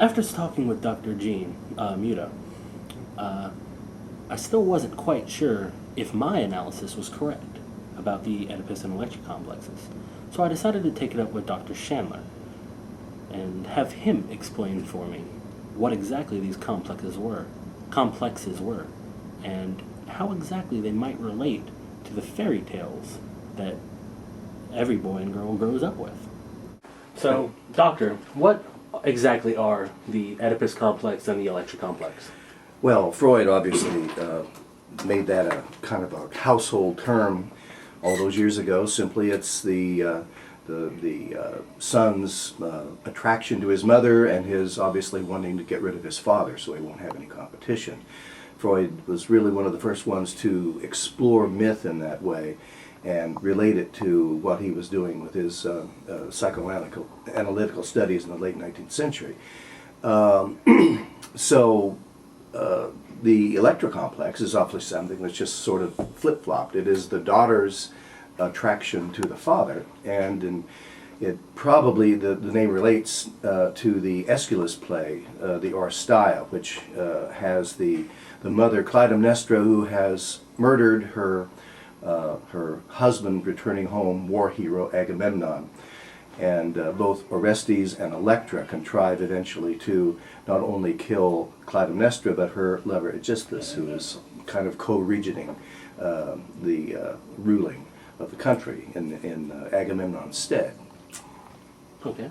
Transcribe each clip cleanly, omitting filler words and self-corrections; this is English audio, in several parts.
After talking with Dr. Jean Muto, I still wasn't quite sure if my analysis was correct about the Oedipus and Electra complexes. So I decided to take it up with Dr. Chandler and have him explain for me what exactly these complexes were, and how exactly they might relate to the fairy tales that every boy and girl grows up with. So, Doctor, what exactly are the Oedipus complex and the Electra complex? Well, Freud obviously made that a kind of a household term all those years ago. Simply, it's the son's attraction to his mother and his obviously wanting to get rid of his father so he won't have any competition. Freud was really one of the first ones to explore myth in that way and relate it to what he was doing with his psychoanalytical studies in the late 19th century. The Electra complex is obviously something that's just sort of flip-flopped. It is the daughter's attraction to the father, and it probably, the name relates to the Aeschylus play, the Oresteia, which has the mother Clytemnestra, who has murdered her husband returning home, war hero Agamemnon. And both Orestes and Electra contrive eventually to not only kill Clytemnestra, but her lover Aeschylus, who is kind of co-regenting the ruling of the country in Agamemnon's stead. Okay.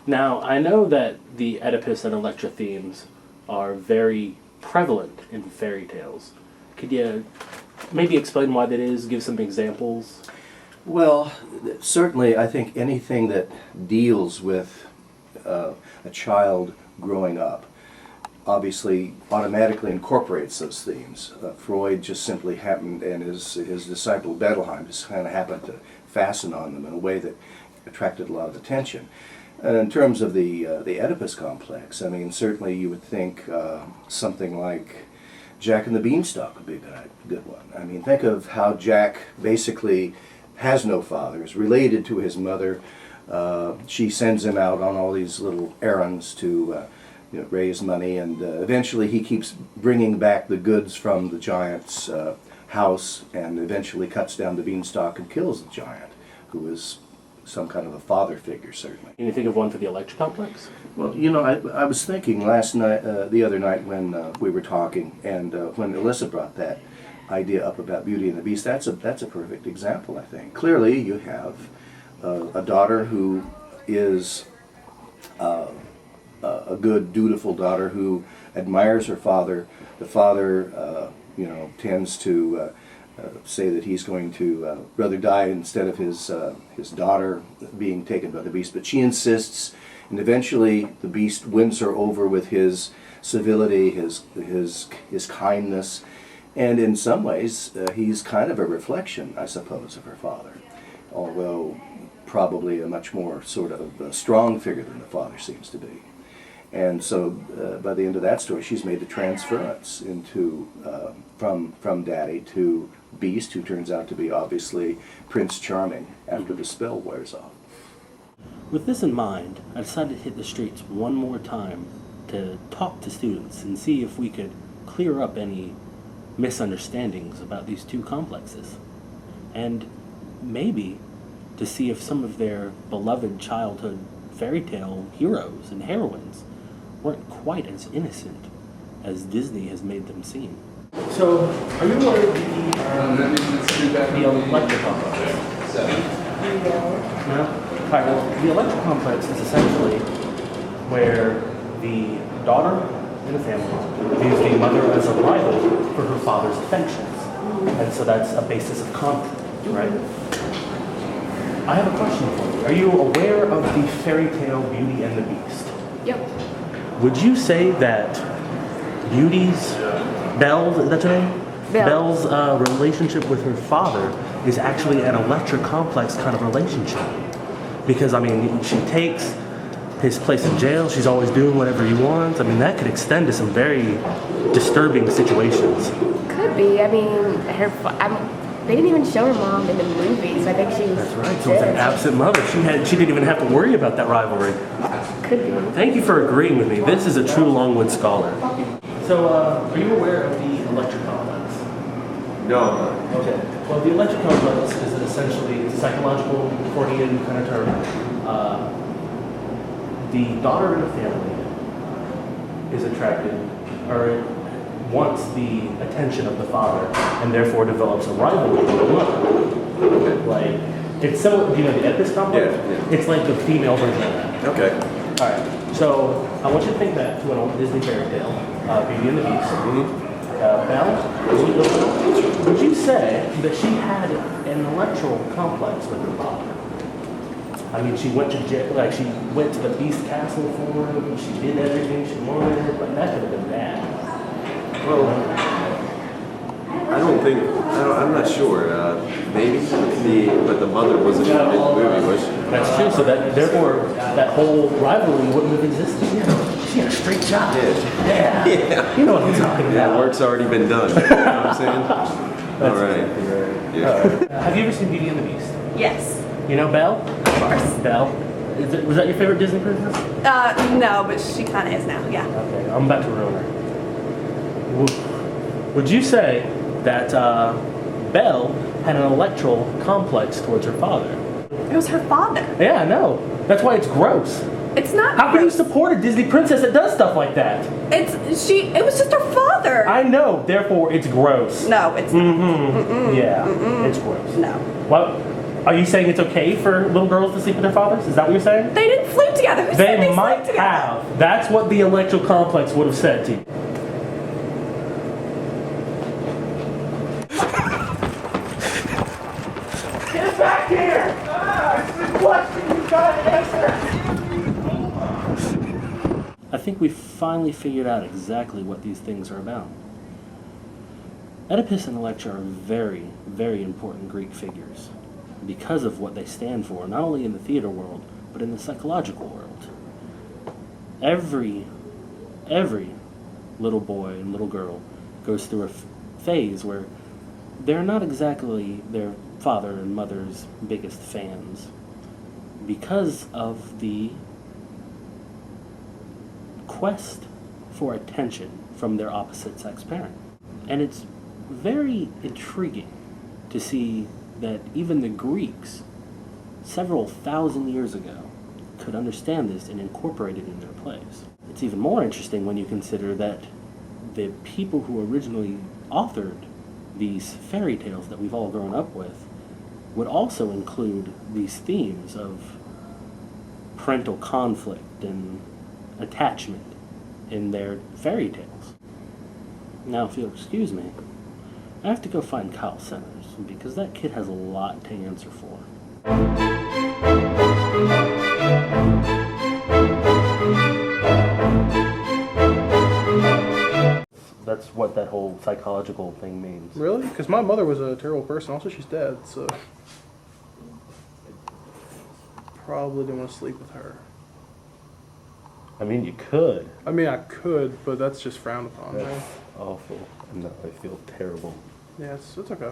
Now, I know that the Oedipus and Electra themes are very prevalent in fairy tales. Could you maybe explain why that is, give some examples? Well, certainly I think anything that deals with a child growing up obviously automatically incorporates those themes. Freud just simply happened, and his disciple Bettelheim just kind of happened to fasten on them in a way that attracted a lot of attention. And in terms of the Oedipus complex, I mean, certainly you would think something like Jack and the Beanstalk would be a good one. I mean, think of how Jack basically has no father, is related to his mother. She sends him out on all these little errands to raise money, and eventually he keeps bringing back the goods from the giant's house, and eventually cuts down the beanstalk and kills the giant, who is some kind of a father figure, certainly. Can you think of one for the Electra complex? Well, I was thinking last night, the other night when we were talking, and when Alyssa brought that idea up about Beauty and the Beast, that's a perfect example, I think. Clearly, you have a daughter who is a good, dutiful daughter who admires her father. The father, tends to say that he's going to rather die instead of his daughter being taken by the beast, but she insists, and eventually the beast wins her over with his civility, his kindness. And in some ways, he's kind of a reflection, I suppose, of her father, although probably a much more sort of strong figure than the father seems to be. And so by the end of that story, she's made the transference into from Daddy to Beast, who turns out to be obviously Prince Charming after the spell wears off. With this in mind, I decided to hit the streets one more time to talk to students and see if we could clear up any misunderstandings about these two complexes, and maybe to see if some of their beloved childhood fairy tale heroes and heroines weren't quite as innocent as Disney has made them seem. So, are you aware of the Electra complex? No? Alright, well, the Electra complex is essentially where the daughter in a family views the mother as a rival for her father's affections. And so that's a basis of conflict, right? I have a question for you. Are you aware of the fairy tale Beauty and the Beast? Yep. Would you say that Beauty's, Belle's, that's her name? Belle's relationship with her father is actually an Electra complex kind of relationship? Because, I mean, she takes his place in jail, she's always doing whatever he wants. I mean, that could extend to some very disturbing situations. Could be. I mean, they didn't even show her mom in the movies. I think she was. That's right. So with an absent mother, she didn't even have to worry about that rivalry. Could be. Thank you for agreeing with me. This is a true Longwood scholar. So, are you aware of the Electra Complex? No. Okay. Well, the Electra Complex is essentially a psychological Freudian kind of term. The daughter in a family is attracted, or wants the attention of the father, and therefore develops a rivalry with the mother. Like, it's similar. Do you know the Oedipus Complex? Yeah. It's like the female version of that. Okay. All right. So I want you to think back to an old Disney fairy tale, Beauty and the Beast. Belle, would you say that she had an electoral complex with her father? I mean, she went to she went to the Beast Castle for him. She did everything she wanted, but that could have been bad. Well, I'm not sure. Maybe but the mother wasn't in the movie, was she? That's true. So therefore that whole rivalry wouldn't have existed. She had a straight job. Yeah. Yeah. You know what I'm talking Yeah, about. work's already been done. You know what I'm saying? All right. Exactly right. Yeah. Have you ever seen Beauty and the Beast? Yes, You know Belle? of course. Belle? Was that your favorite Disney princess? No, but she kind of is now, yeah. Okay, I'm about to ruin her. Would you say that Belle had an electoral complex towards her father? It was her father. Yeah, I know. That's why it's gross. It's not How can you gross. support a Disney princess that does stuff like that? It was just her father. I know, therefore it's gross. No, it's not. Yeah, it's gross. No. Well, are you saying it's okay for little girls to sleep with their fathers? Is that what you're saying? They didn't sleep together. Who said They they might slept together? have. That's what the electoral complex would have said to you. Get back here! It's the question you've got to answer! I think we finally figured out exactly what these things are about. Oedipus and Electra are very, very important Greek figures because of what they stand for, not only in the theater world, but in the psychological world. Every little boy and little girl goes through a phase where they're not exactly their father and mother's biggest fans because of the quest for attention from their opposite sex parent. And it's very intriguing to see that even the Greeks, several thousand years ago, could understand this and incorporate it in their plays. It's even more interesting when you consider that the people who originally authored these fairy tales that we've all grown up with would also include these themes of parental conflict and attachment in their fairy tales. Now, if you'll excuse me, I have to go find Kyle Centers because that kid has a lot to answer for. That's what that whole psychological thing means. Really? Because my mother was a terrible person. Also, she's dead, so probably didn't want to sleep with her. I mean, you could. I mean, I could, but that's just frowned upon. That's Right? awful. No, I feel terrible. Yeah, it's okay.